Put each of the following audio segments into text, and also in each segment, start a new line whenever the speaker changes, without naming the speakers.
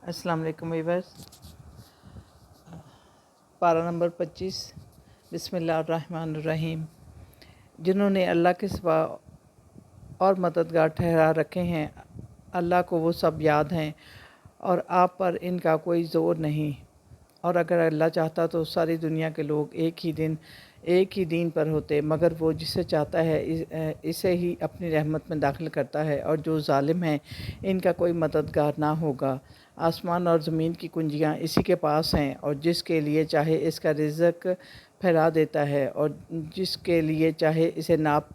अस्सलाम वालेकुम वीवर्स। पारा नंबर 25। बिस्मिल्लाहिर्रहमानिर्रहीम। जिन्होंने अल्लाह के सिवा और मददगार ठहरा रखे हैं, अल्लाह को वो सब याद हैं और आप पर इनका कोई ज़ोर नहीं। और अगर अल्लाह चाहता तो सारी दुनिया के लोग एक ही दीन पर होते, मगर वो जिसे चाहता है इसे ही अपनी रहमत में दाखिल करता है। और जो ज़ालिम हैं इनका कोई मददगार ना होगा। आसमान और ज़मीन की कुंजियाँ इसी के पास हैं, और जिसके लिए चाहे इसका रिज़्क फैला देता है और जिसके लिए चाहे इसे नाप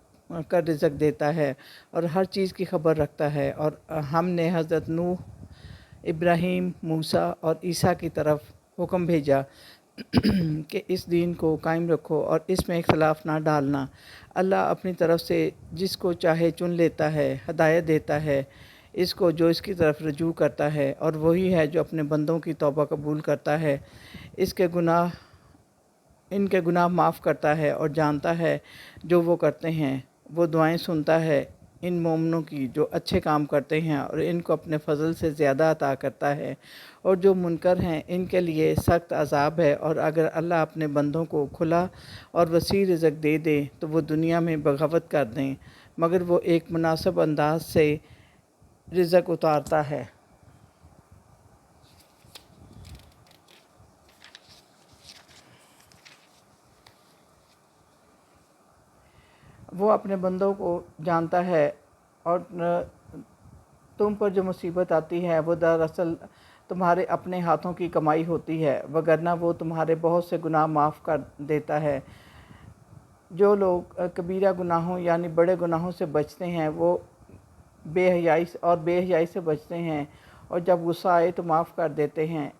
कर रिज़्क देता है, और हर चीज़ की खबर रखता है। और हमने हज़रत नूह, इब्राहीम, मूसा और ईसा की तरफ हुक्म भेजा कि इस दीन को कायम रखो और इसमें इख्तलाफ ना डालना। अल्लाह अपनी तरफ से जिसको चाहे चुन लेता है, हदायत देता है इसको जो इसकी तरफ रजू करता है, और वही है जो अपने बंदों की तौबा कबूल करता है, इनके गुनाह माफ़ करता है और जानता है जो वो करते हैं। वो दुआएं सुनता है इन मोमिनों की जो अच्छे काम करते हैं, और इनको अपने फ़ज़ल से ज़्यादा अता करता है। और जो मुनकर हैं इनके लिए सख्त अज़ाब है। और अगर अल्लाह अपने बंदों को खुला और वसी रिज़्क दे दे तो वो दुनिया में बगावत कर दें, मगर वो एक मुनासिब अंदाज से रिज़्क उतारता है। वो अपने बंदों को जानता है। और तुम पर जो मुसीबत आती है वो दरअसल तुम्हारे अपने हाथों की कमाई होती है, वगरना वो तुम्हारे बहुत से गुनाह माफ़ कर देता है। जो लोग कबीरा गुनाहों यानी बड़े गुनाहों से बचते हैं वो बेहयाई से बचते हैं, और जब गुस्सा आए तो माफ़ कर देते हैं,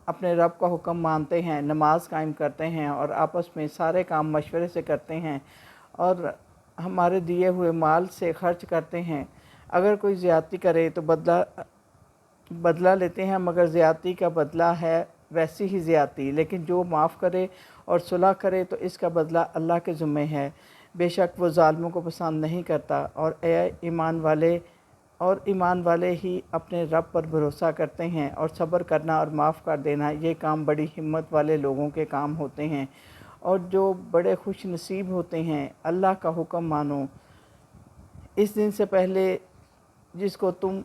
अपने रब का हुक्म मानते हैं, नमाज कायम करते हैं और आपस में सारे काम मशवरे से करते हैं, और हमारे दिए हुए माल से खर्च करते हैं। अगर कोई ज़्यादती करे तो बदला लेते हैं, मगर ज़्यादती का बदला है वैसी ही ज़्यादती। लेकिन जो माफ़ करे और सुलह करे तो इसका बदला अल्लाह के ज़िम्मे है। बेशक वो ज़ालिमों को पसंद नहीं करता। और ईमान वाले ही अपने रब पर भरोसा करते हैं, और सब्र करना और माफ़ कर देना ये काम बड़ी हिम्मत वाले लोगों के काम होते हैं। और जो बड़े खुश नसीब होते हैं, अल्लाह का हुक्म मानो इस दिन से पहले जिसको तुम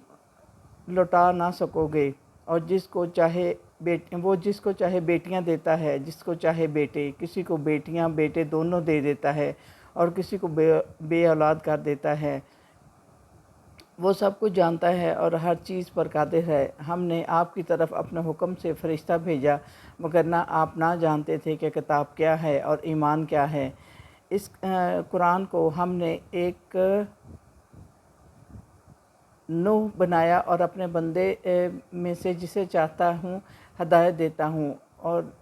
लौटा ना सकोगे, और जिसको चाहे बेटियां देता है, जिसको चाहे बेटे, किसी को बेटियां बेटे दोनों दे देता है, और किसी को बे औलाद कर देता है। वो सब कुछ जानता है और हर चीज़ पर कादिर है। हमने आपकी तरफ अपने हुक्म से फ़रिश्ता भेजा, मगर ना आप ना जानते थे कि किताब क्या है और ईमान क्या है। इस कुरान को हमने एक नूह बनाया और अपने बंदे में से जिसे चाहता हूँ हदायत देता हूँ, और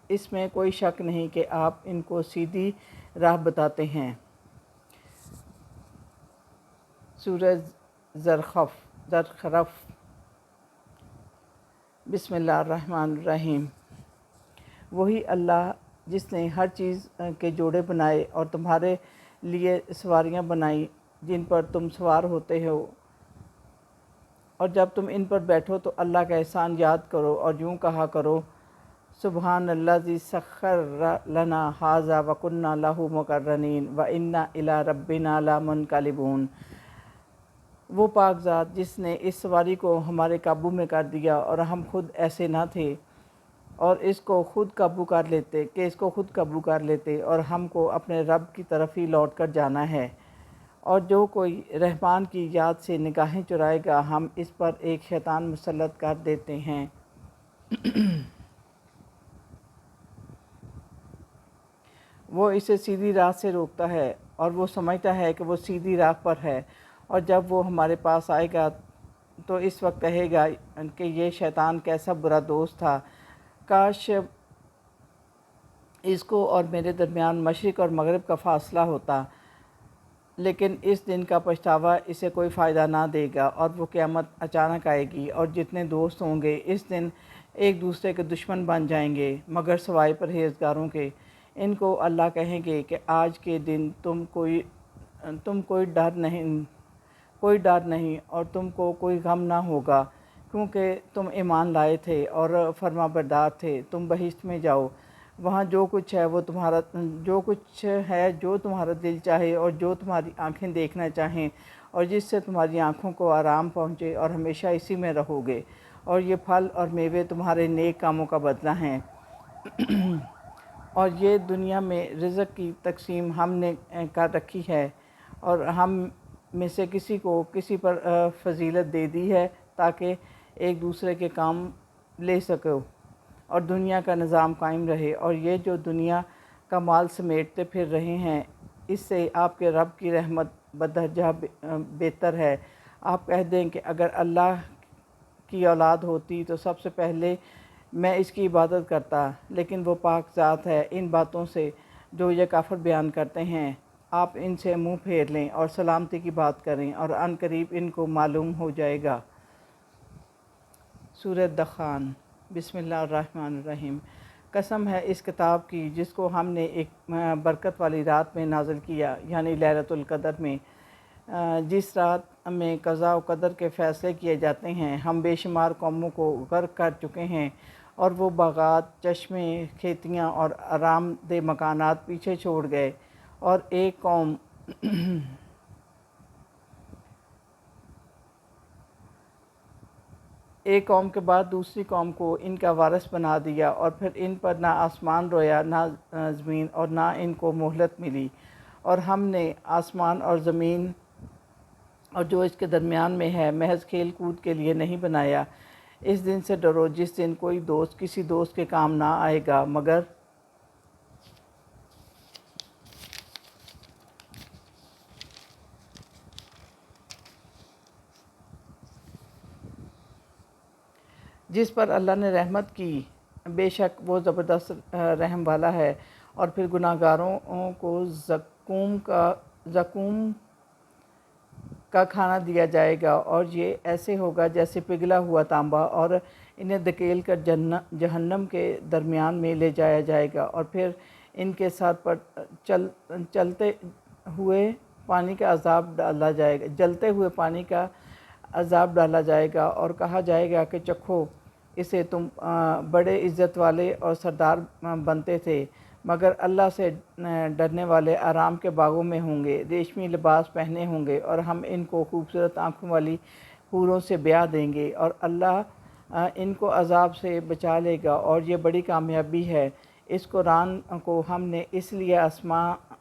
इसमें कोई शक नहीं कि आप इनको सीधी राह बताते हैं। सूरह ज़रख़रफ़। बिस्मिल्लाहिर्रहमानिर्रहीम। वही अल्लाह जिसने हर चीज़ के जोड़े बनाए और तुम्हारे लिए सवारियाँ बनाई जिन पर तुम सवार होते हो, और जब तुम इन पर बैठो तो अल्लाह का एहसान याद करो और यूँ कहा करो, सुबहानल्लाज़ी सख्खर लना हाज़ा व कुन्ना लहू मुक़र्रनीन व इन्ना इला रब्बिना लमुनक़लिबून। वो पाक ज़ात जिसने इस सवारी को हमारे काबू में कर दिया और हम खुद ऐसे ना थे, और इसको खुद काबू कर लेते और हमको अपने रब की तरफ ही लौट कर जाना है। और जो कोई रहमान की याद से निगाहें चुराएगा, हम इस पर एक शैतान मुसल्लत कर देते हैं। वो इसे सीधी राह से रोकता है और वो समझता है कि वो सीधी राह पर है, और जब वो हमारे पास आएगा तो इस वक्त कहेगा कि ये शैतान कैसा बुरा दोस्त था। काश इसको और मेरे दरमियान मशरिक़ और मगरिब का फ़ासला होता, लेकिन इस दिन का पछतावा इसे कोई फ़ायदा ना देगा, और वो क़यामत अचानक आएगी और जितने दोस्त होंगे इस दिन एक दूसरे के दुश्मन बन जाएंगे, मगर सवाए परहेज़गारों के। इनको अल्लाह कहेंगे कि आज के दिन तुम कोई डर नहीं और तुमको कोई गम ना होगा। کیونکہ تم ایمان لائے تھے اور فرما بردار تھے، تم بہشت میں جاؤ، وہاں جو کچھ ہے جو تمہارا دل چاہے اور جو تمہاری آنکھیں دیکھنا چاہیں، اور جس سے تمہاری آنکھوں کو آرام پہنچے، اور ہمیشہ اسی میں رہو گے، اور یہ پھل اور میوے تمہارے نیک کاموں کا بدلہ ہیں۔ اور یہ دنیا میں رزق کی تقسیم ہم نے کر رکھی ہے، اور ہم میں سے کسی کو کسی پر فضیلت دے دی ہے تاکہ ایک دوسرے کے کام لے سکو اور دنیا کا نظام قائم رہے۔ اور یہ جو دنیا کا مال سمیٹتے پھر رہے ہیں، اس سے آپ کے رب کی رحمت بدرجہ بہتر ہے۔ آپ کہہ دیں کہ اگر اللہ کی اولاد ہوتی تو سب سے پہلے میں اس کی عبادت کرتا، لیکن وہ پاک ذات ہے ان باتوں سے جو یہ کافر بیان کرتے ہیں۔ آپ ان سے منہ پھیر لیں اور سلامتی کی بات کریں، اور عن قریب ان کو معلوم ہو جائے گا۔ سورۃ دخان۔ بسم اللہ الرحمن الرحیم۔ قسم ہے اس کتاب کی جس کو ہم نے ایک برکت والی رات میں نازل کیا، یعنی لیلۃ القدر میں، جس رات میں قضاء و قدر کے فیصلے کیے جاتے ہیں۔ ہم بے شمار قوموں کو غرق کر چکے ہیں، اور وہ باغات، چشمے، کھیتیاں اور آرام دہ مکانات پیچھے چھوڑ گئے، اور ایک قوم کے بعد دوسری قوم کو ان کا وارث بنا دیا، اور پھر ان پر نہ آسمان رویا نہ زمین، اور نہ ان کو مہلت ملی۔ اور ہم نے آسمان اور زمین اور جو اس کے درمیان میں ہے محض کھیل کود کے لیے نہیں بنایا۔ اس دن سے ڈرو جس دن کوئی دوست کسی دوست کے کام نہ آئے گا مگر جس پر اللہ نے رحمت کی، بے شک وہ زبردست رحم والا ہے۔ اور پھر گناہ گاروں کو زقوم کا کھانا دیا جائے گا، اور یہ ایسے ہوگا جیسے پگھلا ہوا تانبا، اور انہیں دھکیل کر جہنم کے درمیان میں لے جایا جائے گا، اور پھر ان کے سر پر جلتے ہوئے پانی کا عذاب ڈالا جائے گا، اور کہا جائے گا کہ چکھو اسے، تم بڑے عزت والے اور سردار بنتے تھے، مگر اللہ سے ڈرنے والے آرام کے باغوں میں ہوں گے، ریشمی لباس پہنے ہوں گے، اور ہم ان کو خوبصورت آنکھوں والی حوروں سے بیاہ دیں گے، اور اللہ ان کو عذاب سے بچا لے گا، اور یہ بڑی کامیابی ہے۔ اس قرآن کو ہم نے اس لیے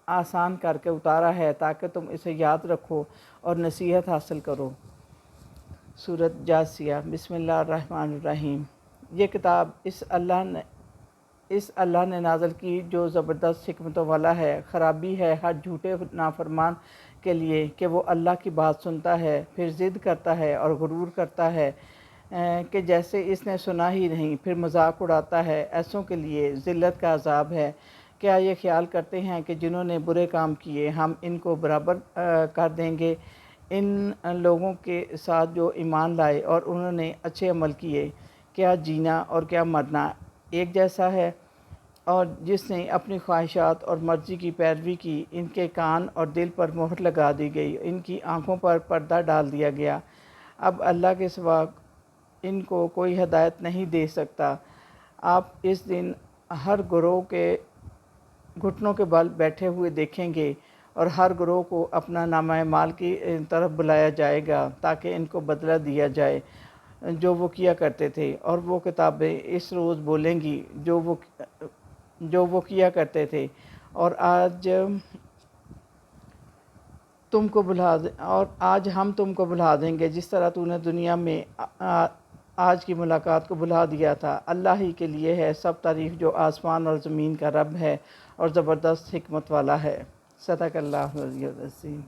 آسان کر کے اتارا ہے تاکہ تم اسے یاد رکھو اور نصیحت حاصل کرو۔ سورۃ جاثیہ۔ بسم اللہ الرحمن الرحیم۔ یہ کتاب اس اللہ نے نازل کی جو زبردست حکمتوں والا ہے۔ خرابی ہے ہر جھوٹے نافرمان کے لیے کہ وہ اللہ کی بات سنتا ہے، پھر ضد کرتا ہے اور غرور کرتا ہے کہ جیسے اس نے سنا ہی نہیں، پھر مذاق اڑاتا ہے۔ ایسوں کے لیے ذلت کا عذاب ہے۔ کیا یہ خیال کرتے ہیں کہ جنہوں نے برے کام کیے ہم ان کو برابر کر دیں گے ان لوگوں کے ساتھ جو ایمان لائے اور انہوں نے اچھے عمل کیے؟ کیا جینا اور کیا مرنا ایک جیسا ہے؟ اور جس نے اپنی خواہشات اور مرضی کی پیروی کی، ان کے کان اور دل پر مہر لگا دی گئی، ان کی آنکھوں پر پردہ ڈال دیا گیا۔ اب اللہ کے سوا ان کو کوئی ہدایت نہیں دے سکتا۔ آپ اس دن ہر گروہ کے گھٹنوں کے بل بیٹھے ہوئے دیکھیں گے، اور ہر گروہ کو اپنا نامہ اعمال کی طرف بلایا جائے گا تاکہ ان کو بدلہ دیا جائے جو وہ کیا کرتے تھے، اور وہ کتابیں اس روز بولیں گی جو وہ کیا کرتے تھے، اور آج ہم تم کو بھلا دیں گے جس طرح تو نے دنیا میں آج کی ملاقات کو بھلا دیا تھا۔ اللہ ہی کے لیے ہے سب تعریف جو آسمان اور زمین کا رب ہے اور زبردست حکمت والا ہے۔ صدق اللہ العظیم۔